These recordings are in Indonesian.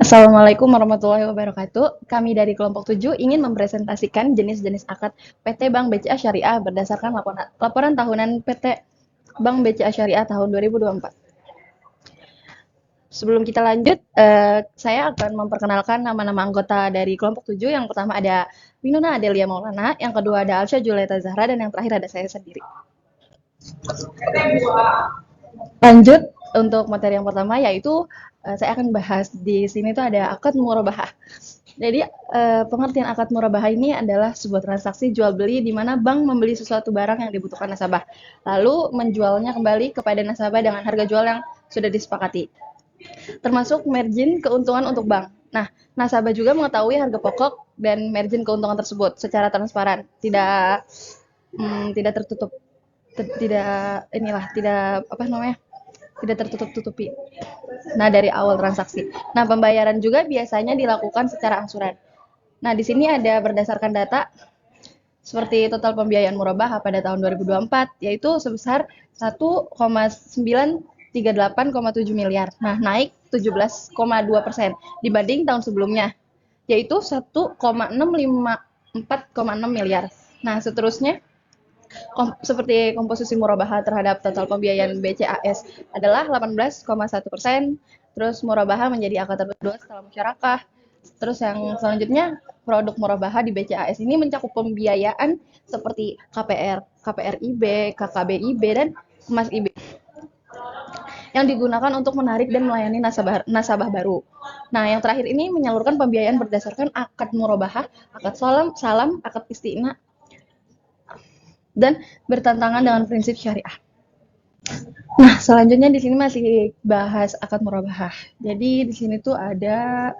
Assalamualaikum warahmatullahi wabarakatuh. Kami dari kelompok 7 ingin mempresentasikan jenis-jenis akad PT Bank BCA Syariah berdasarkan laporan tahunan PT Bank BCA Syariah tahun 2024. Sebelum kita lanjut, saya akan memperkenalkan nama-nama anggota dari kelompok 7. Yang pertama ada Winona Adelia Maulana, yang kedua ada Alsya Juleta Zahra, dan yang terakhir ada saya sendiri. Lanjut untuk materi yang pertama, yaitu saya akan bahas di sini tuh ada akad murabahah. Jadi pengertian akad murabahah ini adalah sebuah transaksi jual beli di mana bank membeli sesuatu barang yang dibutuhkan nasabah, lalu menjualnya kembali kepada nasabah dengan harga jual yang sudah disepakati, termasuk margin keuntungan untuk bank. Nah, nasabah juga mengetahui harga pokok dan margin keuntungan tersebut secara transparan, tidak tertutup, tidak apa namanya, tidak tertutup-tutupi. Nah, dari awal transaksi. Nah, pembayaran juga biasanya dilakukan secara angsuran. Nah, di sini ada berdasarkan data seperti total pembiayaan murabahah pada tahun 2024 yaitu sebesar 1,938,7 miliar. Nah, naik 17,2% dibanding tahun sebelumnya yaitu 1,654,6 miliar. Nah, seterusnya seperti komposisi murabahah terhadap total pembiayaan BCAS adalah 18,1%. Terus murabahah menjadi akad terkedua setelah musyarakah. Terus yang selanjutnya produk murabahah di BCAS ini mencakup pembiayaan seperti KPR, KPRIB, KKBIB, dan Emas IB yang digunakan untuk menarik dan melayani nasabah baru. Nah, yang terakhir ini menyalurkan pembiayaan berdasarkan akad murabahah, akad salam, akad istina, dan bertentangan dengan prinsip syariah. Nah, selanjutnya di sini masih bahas akad murabahah. Jadi di sini tuh ada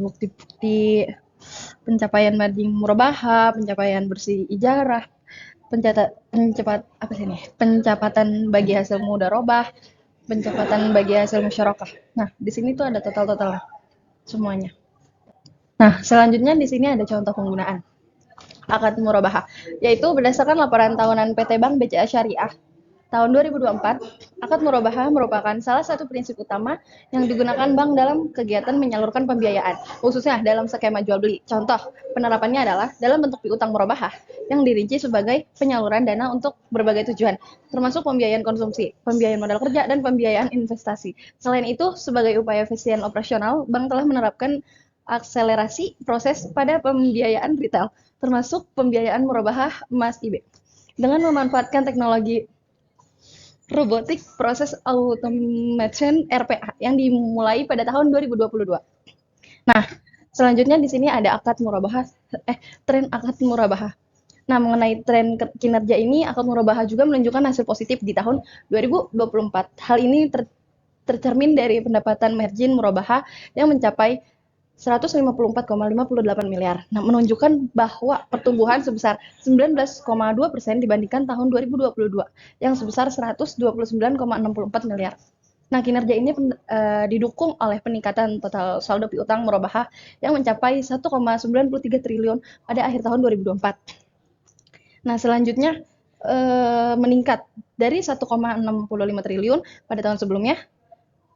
bukti-bukti pencapaian margin murabahah, pencapaian bersih ijarah, pencapatan bagi hasil mudharabah, pencapatan bagi hasil musyarakah. Nah, di sini tuh ada total semuanya. Nah, selanjutnya di sini ada contoh penggunaan akad murabahah, yaitu berdasarkan laporan tahunan PT Bank BCA Syariah tahun 2024, akad murabahah merupakan salah satu prinsip utama yang digunakan bank dalam kegiatan menyalurkan pembiayaan, khususnya dalam skema jual beli. Contoh penerapannya adalah dalam bentuk piutang murabahah yang dirinci sebagai penyaluran dana untuk berbagai tujuan, termasuk pembiayaan konsumsi, pembiayaan modal kerja, dan pembiayaan investasi. Selain itu, sebagai upaya efisien operasional, bank telah menerapkan akselerasi proses pada pembiayaan retail, termasuk pembiayaan murabahah emas IB, dengan memanfaatkan teknologi robotic process automation RPA yang dimulai pada tahun 2022. Nah, selanjutnya di sini ada tren akad murabahah. Nah, mengenai tren kinerja ini, akad murabahah juga menunjukkan hasil positif di tahun 2024. Hal ini tercermin dari pendapatan margin murabahah yang mencapai 154,58 miliar. Nah, menunjukkan bahwa pertumbuhan sebesar 19,2% dibandingkan tahun 2022 yang sebesar 129,64 miliar. Nah, kinerja ini didukung oleh peningkatan total saldo piutang murabahah yang mencapai 1,93 triliun pada akhir tahun 2024. Nah, selanjutnya meningkat dari 1,65 triliun pada tahun sebelumnya.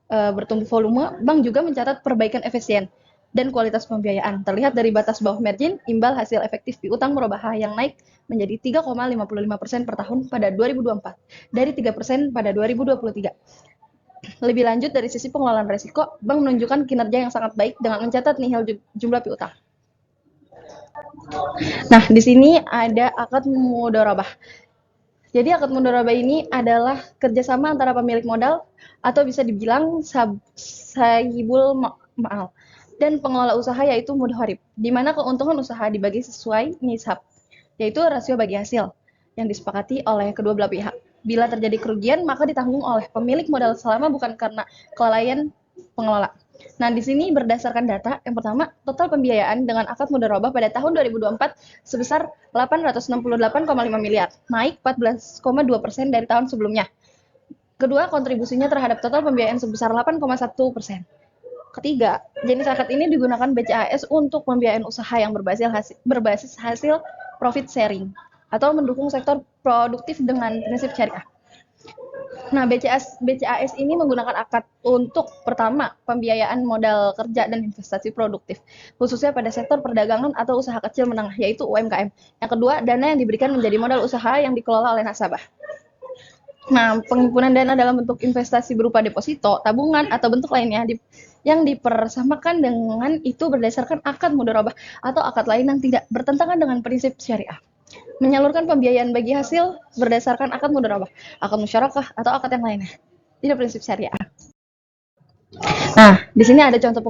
Bertumbuh volume, bank juga mencatat perbaikan efisien dan kualitas pembiayaan. Terlihat dari batas bawah margin, imbal hasil efektif piutang murabahah yang naik menjadi 3,55% per tahun pada 2024 dari 3% pada 2023. Lebih lanjut dari sisi pengelolaan risiko, bank menunjukkan kinerja yang sangat baik dengan mencatat nihil jumlah piutang. Nah, di sini ada akad mudharabah. Jadi akad mudharabah ini adalah kerjasama antara pemilik modal atau bisa dibilang sahibul ma'al dan pengelola usaha yaitu mudharib, di mana keuntungan usaha dibagi sesuai nisab, yaitu rasio bagi hasil yang disepakati oleh kedua belah pihak. Bila terjadi kerugian, maka ditanggung oleh pemilik modal selama bukan karena kelalaian pengelola. Nah, di sini berdasarkan data, yang pertama, total pembiayaan dengan akad mudharabah pada tahun 2024 sebesar 868,5 miliar, naik 14,2% dari tahun sebelumnya. Kedua, kontribusinya terhadap total pembiayaan sebesar 8,1%. Ketiga, jenis akad ini digunakan BCAS untuk pembiayaan usaha yang berbasis hasil profit sharing atau mendukung sektor produktif dengan prinsip syariah. Nah, BCAS ini menggunakan akad untuk pertama, pembiayaan modal kerja dan investasi produktif, khususnya pada sektor perdagangan atau usaha kecil menengah, yaitu UMKM. Yang kedua, dana yang diberikan menjadi modal usaha yang dikelola oleh nasabah. Nah, penghimpunan dana dalam bentuk investasi berupa deposito, tabungan, atau bentuk lainnya yang dipersamakan dengan itu berdasarkan akad mudharabah atau akad lain yang tidak bertentangan dengan prinsip syariah. Menyalurkan pembiayaan bagi hasil berdasarkan akad mudharabah, akad musyarakah, atau akad yang lainnya. Tidak prinsip syariah. Nah, di sini ada contoh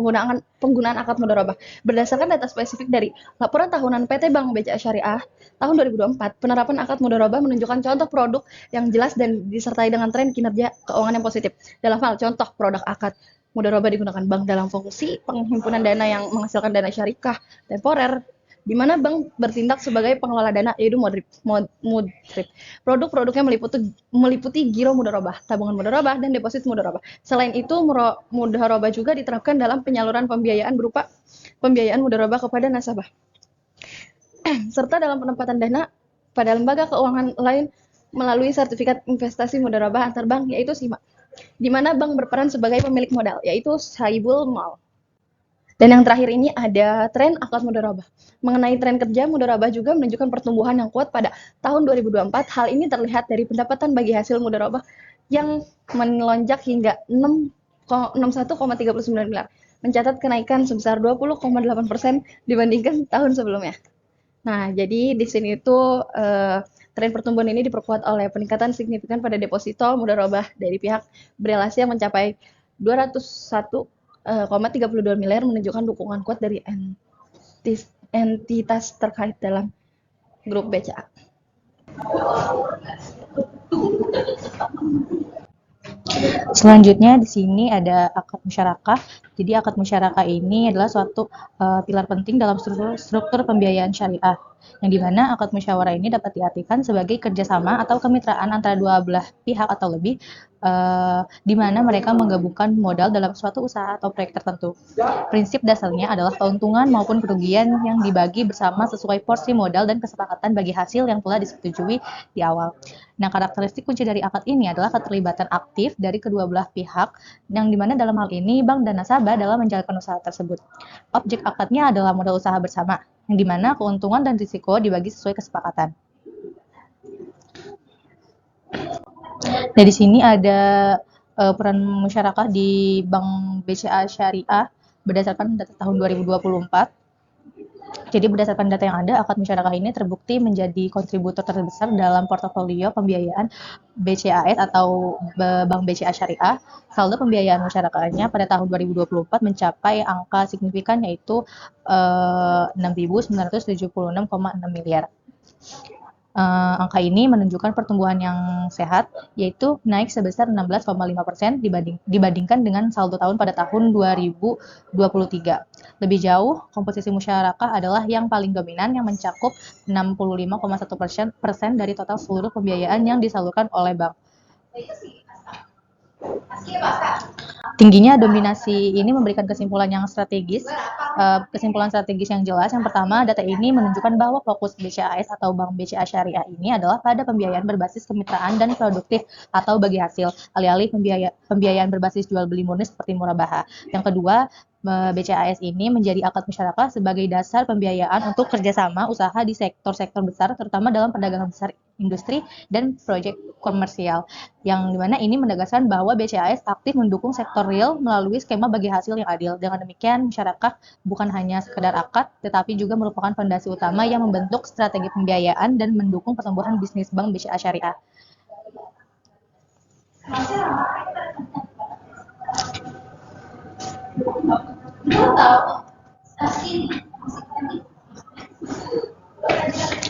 penggunaan akad mudharabah. Berdasarkan data spesifik dari laporan tahunan PT Bank BCA Syariah tahun 2024, penerapan akad mudharabah menunjukkan contoh produk yang jelas dan disertai dengan tren kinerja keuangan yang positif. Dalam hal contoh produk akad mudharabah digunakan bank dalam fungsi penghimpunan dana yang menghasilkan dana syarikah temporer, di mana bank bertindak sebagai pengelola dana, yaitu mudrib. Produk-produknya meliputi giro mudharabah, tabungan mudharabah, dan deposit mudharabah. Selain itu, mudharabah juga diterapkan dalam penyaluran pembiayaan berupa pembiayaan mudharabah kepada nasabah, serta dalam penempatan dana pada lembaga keuangan lain melalui sertifikat investasi mudharabah antar bank, yaitu SIMA, di mana bank berperan sebagai pemilik modal, yaitu Sahibul Mal. Dan yang terakhir ini ada tren akad mudharabah. Mengenai tren kerja, mudharabah juga menunjukkan pertumbuhan yang kuat pada tahun 2024. Hal ini terlihat dari pendapatan bagi hasil mudharabah yang melonjak hingga 61,39 miliar, mencatat kenaikan sebesar 20,8% dibandingkan tahun sebelumnya. Nah, jadi di sini itu tren pertumbuhan ini diperkuat oleh peningkatan signifikan pada deposito mudharabah dari pihak berelasi yang mencapai 201,32 miliar, menunjukkan dukungan kuat dari entitas terkait dalam grup BCA. Selanjutnya di sini ada akad musyarakah. Jadi akad musyarakah ini adalah suatu pilar penting dalam struktur pembiayaan syariah, yang dimana akad musyawarah ini dapat diartikan sebagai kerjasama atau kemitraan antara dua belah pihak atau lebih, di mana mereka menggabungkan modal dalam suatu usaha atau proyek tertentu. Prinsip dasarnya adalah keuntungan maupun kerugian yang dibagi bersama sesuai porsi modal dan kesepakatan bagi hasil yang telah disetujui di awal. Nah, karakteristik kunci dari akad ini adalah keterlibatan aktif dari kedua belah pihak, yang dimana dalam hal ini bank dan nasabah dalam menjalankan usaha tersebut. Objek akadnya adalah modal usaha bersama, yang dimana keuntungan dan risiko dibagi sesuai kesepakatan. Nah, di sini ada peran musyarakah di Bank BCA Syariah berdasarkan data tahun 2024. Jadi berdasarkan data yang ada, akad musyarakah ini terbukti menjadi kontributor terbesar dalam portofolio pembiayaan BCAS atau Bank BCA Syariah. Saldo pembiayaan musyarakahnya pada tahun 2024 mencapai angka signifikan, yaitu 6.976,6 miliar. Angka ini menunjukkan pertumbuhan yang sehat, yaitu naik sebesar 16,5% dibandingkan dengan saldo tahun pada tahun 2023. Lebih jauh, komposisi musyarakah adalah yang paling dominan, yang mencakup 65,1% dari total seluruh pembiayaan yang disalurkan oleh bank. Tingginya dominasi ini memberikan kesimpulan strategis yang jelas. Yang pertama, data ini menunjukkan bahwa fokus BCAS atau Bank BCA Syariah ini adalah pada pembiayaan berbasis kemitraan dan produktif atau bagi hasil, alih-alih pembiayaan berbasis jual beli murni seperti murabaha. Yang kedua, BCAS ini menjadi akad musyarakah sebagai dasar pembiayaan untuk kerjasama usaha di sektor-sektor besar, terutama dalam perdagangan besar, industri, dan proyek komersial, yang dimana ini menegaskan bahwa BCAS aktif mendukung sektor real melalui skema bagi hasil yang adil. Dengan demikian, musyarakah bukan hanya sekedar akad, tetapi juga merupakan fondasi utama yang membentuk strategi pembiayaan dan mendukung pertumbuhan bisnis Bank BCA Syariah.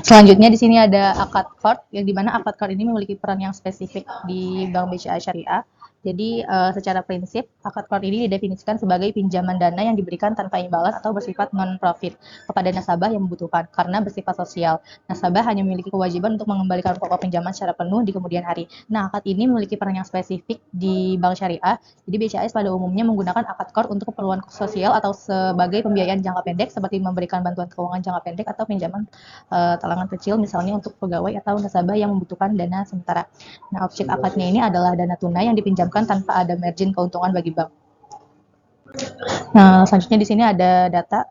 Selanjutnya di sini ada akad qard, yang dimana akad qard ini memiliki peran yang spesifik di Bank BCA Syariah. Jadi secara prinsip akad qard ini didefinisikan sebagai pinjaman dana yang diberikan tanpa imbalan atau bersifat non-profit kepada nasabah yang membutuhkan karena bersifat sosial. Nasabah hanya memiliki kewajiban untuk mengembalikan pokok pinjaman secara penuh di kemudian hari. Nah, akad ini memiliki peran yang spesifik di bank syariah. Jadi BCAS pada umumnya menggunakan akad qard untuk keperluan sosial atau sebagai pembiayaan jangka pendek seperti memberikan bantuan keuangan jangka pendek atau pinjaman talangan kecil misalnya untuk pegawai atau nasabah yang membutuhkan dana sementara. Nah, objek akadnya ini adalah dana tunai yang dipinjamkan tanpa ada margin keuntungan bagi bank. Nah, selanjutnya di sini ada data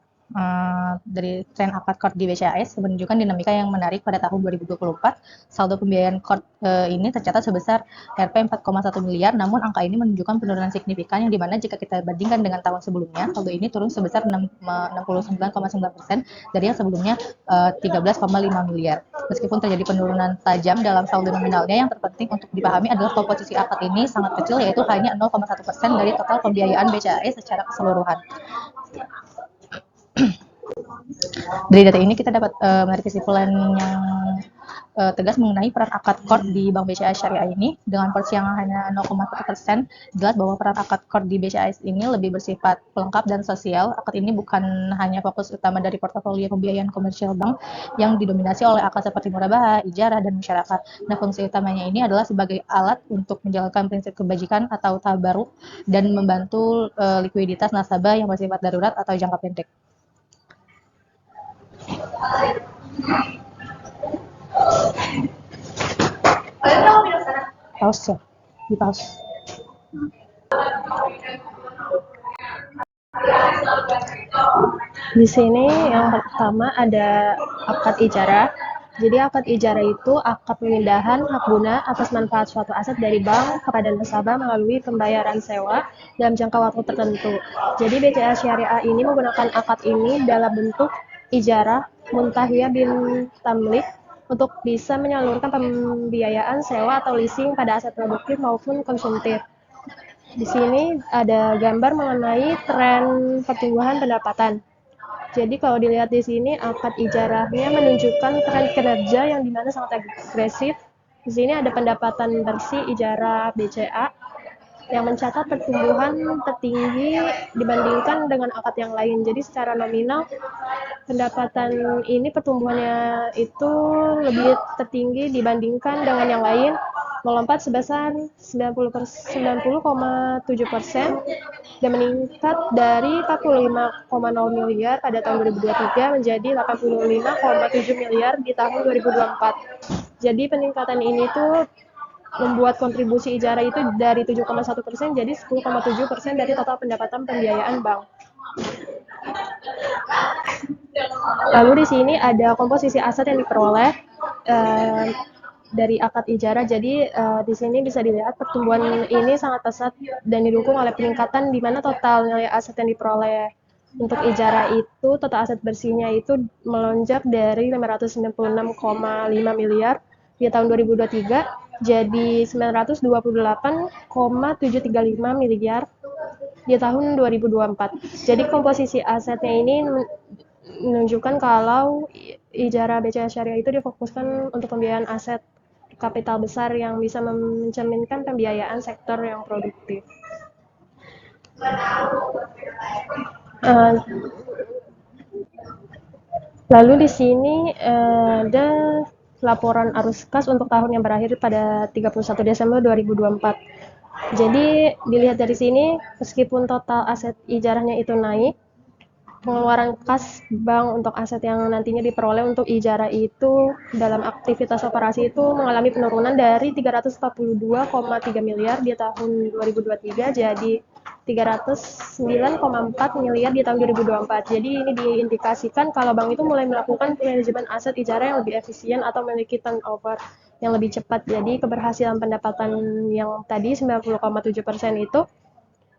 dari tren akad qard di BCAS menunjukkan dinamika yang menarik pada tahun 2024. Saldo pembiayaan qard ini tercatat sebesar Rp 4,1 miliar, namun angka ini menunjukkan penurunan signifikan yang dimana jika kita bandingkan dengan tahun sebelumnya, saldo ini turun sebesar 69,9% dari yang sebelumnya 13,5 miliar. Meskipun terjadi penurunan tajam dalam saldo nominalnya, yang terpenting untuk dipahami adalah komposisi akad ini sangat kecil, yaitu hanya 0,1% dari total pembiayaan BCAS secara keseluruhan. Dari data ini kita dapat menarik kesimpulan yang tegas mengenai peran akad qard di Bank BCA Syariah ini. Dengan porsi yang hanya 0,1%, jelas bahwa peran akad qard di BCA ini lebih bersifat pelengkap dan sosial. Akad ini bukan hanya fokus utama dari portofolio pembiayaan komersial bank yang didominasi oleh akad seperti murabahah, ijarah, dan masyarakat. Nah, fungsi utamanya ini adalah sebagai alat untuk menjalankan prinsip kebajikan atau tabaruk dan membantu likuiditas nasabah yang bersifat darurat atau jangka pendek. Pause ya, di pause. Di sini yang pertama ada akad ijarah. Jadi akad ijarah itu akad pemindahan hak guna atas manfaat suatu aset dari bank kepada nasabah melalui pembayaran sewa dalam jangka waktu tertentu. Jadi BCA Syariah ini menggunakan akad ini dalam bentuk ijarah muntahiyah bin tamlik untuk bisa menyalurkan pembiayaan sewa atau leasing pada aset produktif maupun konsumtif. Di sini ada gambar mengenai tren pertumbuhan pendapatan. Jadi kalau dilihat di sini akad ijarahnya menunjukkan tren kinerja yang dimana sangat agresif. Di sini ada pendapatan bersih ijarah BCA yang mencatat pertumbuhan tertinggi dibandingkan dengan akad yang lain. Jadi secara nominal pendapatan ini pertumbuhannya itu lebih tertinggi dibandingkan dengan yang lain, melompat sebesar 90,7% dan meningkat dari 45,0 miliar pada tahun 2023 menjadi 85,7 miliar di tahun 2024. Jadi peningkatan ini tuh membuat kontribusi ijarah itu dari 7,1% jadi 10,7% dari total pendapatan pembiayaan bank. Lalu di sini ada komposisi aset yang diperoleh dari akad ijarah. Jadi di sini bisa dilihat pertumbuhan ini sangat pesat dan didukung oleh peningkatan di mana total nilai aset yang diperoleh untuk ijarah itu total aset bersihnya itu melonjak dari 596,5 miliar di tahun 2023 jadi 928,735 miliar di tahun 2024. Jadi komposisi asetnya ini menunjukkan kalau ijarah BCA Syariah itu difokuskan untuk pembiayaan aset kapital besar yang bisa mencerminkan pembiayaan sektor yang produktif. Lalu di sini ada laporan arus kas untuk tahun yang berakhir pada 31 Desember 2024. Jadi dilihat dari sini, meskipun total aset ijarahnya itu naik, pengeluaran kas bank untuk aset yang nantinya diperoleh untuk ijarah itu dalam aktivitas operasi itu mengalami penurunan dari 342,3 miliar di tahun 2023 jadi 309,4 miliar di tahun 2024. Jadi ini diindikasikan kalau bank itu mulai melakukan manajemen aset ijarah yang lebih efisien atau memiliki turnover yang lebih cepat. Jadi keberhasilan pendapatan yang tadi 90,7% itu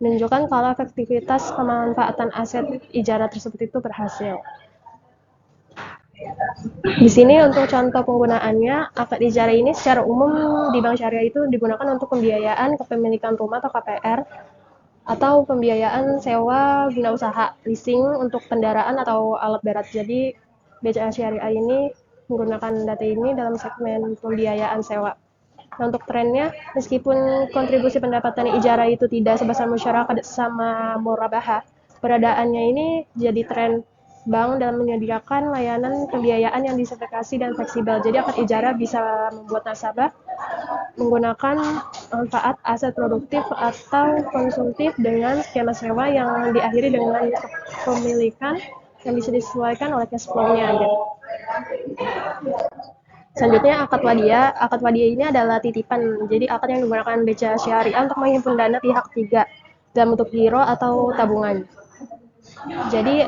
menunjukkan kalau efektivitas pemanfaatan aset ijarah tersebut itu berhasil. Di sini untuk contoh penggunaannya, akad ijarah ini secara umum di bank syariah itu digunakan untuk pembiayaan kepemilikan rumah atau KPR atau pembiayaan sewa guna usaha, leasing untuk kendaraan atau alat berat. Jadi BCA Syariah ini menggunakan data ini dalam segmen pembiayaan sewa. Nah, untuk trennya, meskipun kontribusi pendapatan ijarah itu tidak sebesar musyarakah sama murabahah, peradaannya ini jadi tren bank dalam menyediakan layanan pembiayaan yang diversifikasi dan fleksibel. Jadi akad ijarah bisa membuat nasabah menggunakan manfaat aset produktif atau konsumtif dengan skema sewa yang diakhiri dengan kepemilikan yang bisa disesuaikan oleh cash flow-nya gitu. Selanjutnya akad wadiah. Akad wadiah ini adalah titipan. Jadi akad yang digunakan BCA Syariah untuk menghimpun dana pihak ketiga dalam bentuk giro atau tabungan. Jadi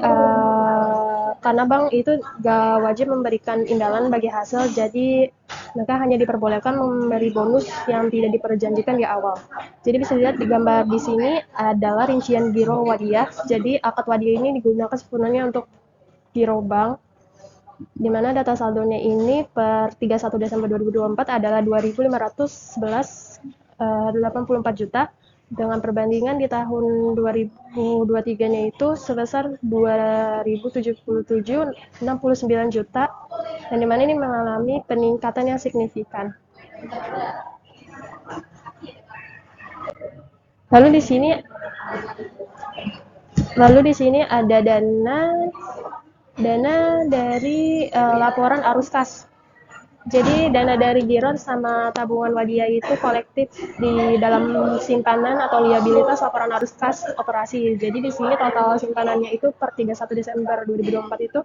karena bank itu gak wajib memberikan imbalan bagi hasil, jadi mereka hanya diperbolehkan memberi bonus yang tidak diperjanjikan di awal. Jadi bisa dilihat di gambar di sini adalah rincian giro wadiah. Jadi akad wadiah ini digunakan sepenuhnya untuk giro bank, di mana data saldonya ini per 31 Desember 2024 adalah 2.511,84 juta dengan perbandingan di tahun 2023-nya itu sebesar 2.077,69 juta, dan di mana ini mengalami peningkatan yang signifikan. Lalu di sini ada dana dari laporan arus kas. Jadi dana dari giro sama tabungan wadiah itu kolektif di dalam simpanan atau liabilitas laporan arus kas operasi. Jadi di sini total simpanannya itu per 31 Desember 2024 itu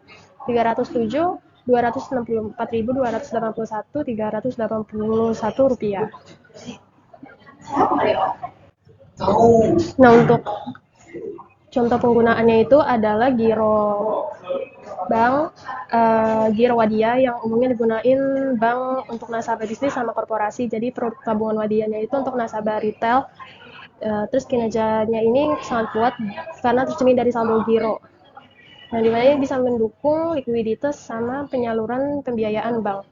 307.264.281.381 rupiah. Nah, untuk contoh penggunaannya itu adalah giro bank, giro wadiah yang umumnya digunain bank untuk nasabah bisnis sama korporasi. Jadi produk tabungan wadiahnya itu untuk nasabah retail. Terus kinerjanya ini sangat kuat karena tercermin dari saldo giro. Nah, dimana ini bisa mendukung likuiditas sama penyaluran pembiayaan bank.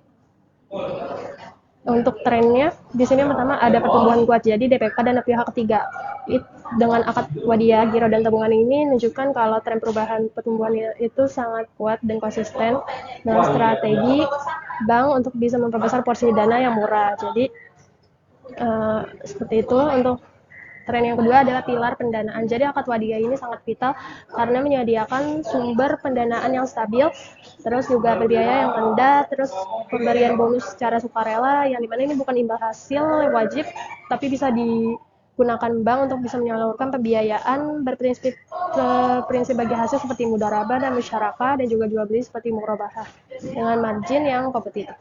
Untuk trennya, di sini yang pertama ada pertumbuhan kuat, jadi DPK dan pihak ketiga. Dengan akad wadiah, giro, dan tabungan ini menunjukkan kalau tren perubahan pertumbuhan itu sangat kuat dan konsisten dengan strategi bank untuk bisa memperbesar porsi dana yang murah. Jadi seperti itu. Untuk tren yang kedua adalah pilar pendanaan. Jadi akad wadiah ini sangat vital karena menyediakan sumber pendanaan yang stabil, terus juga berbiaya yang rendah, terus pemberian bonus secara sukarela yang dimana ini bukan imbal hasil wajib, tapi bisa digunakan bank untuk bisa menyalurkan pembiayaan berprinsip bagi hasil seperti mudharabah dan musyarakah, dan juga jual beli seperti murabahah dengan margin yang kompetitif.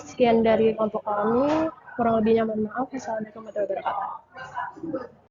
Sekian dari kelompok kami, kurang lebihnya mohon maaf. Wassalamualaikum warahmatullahi wabarakatuh.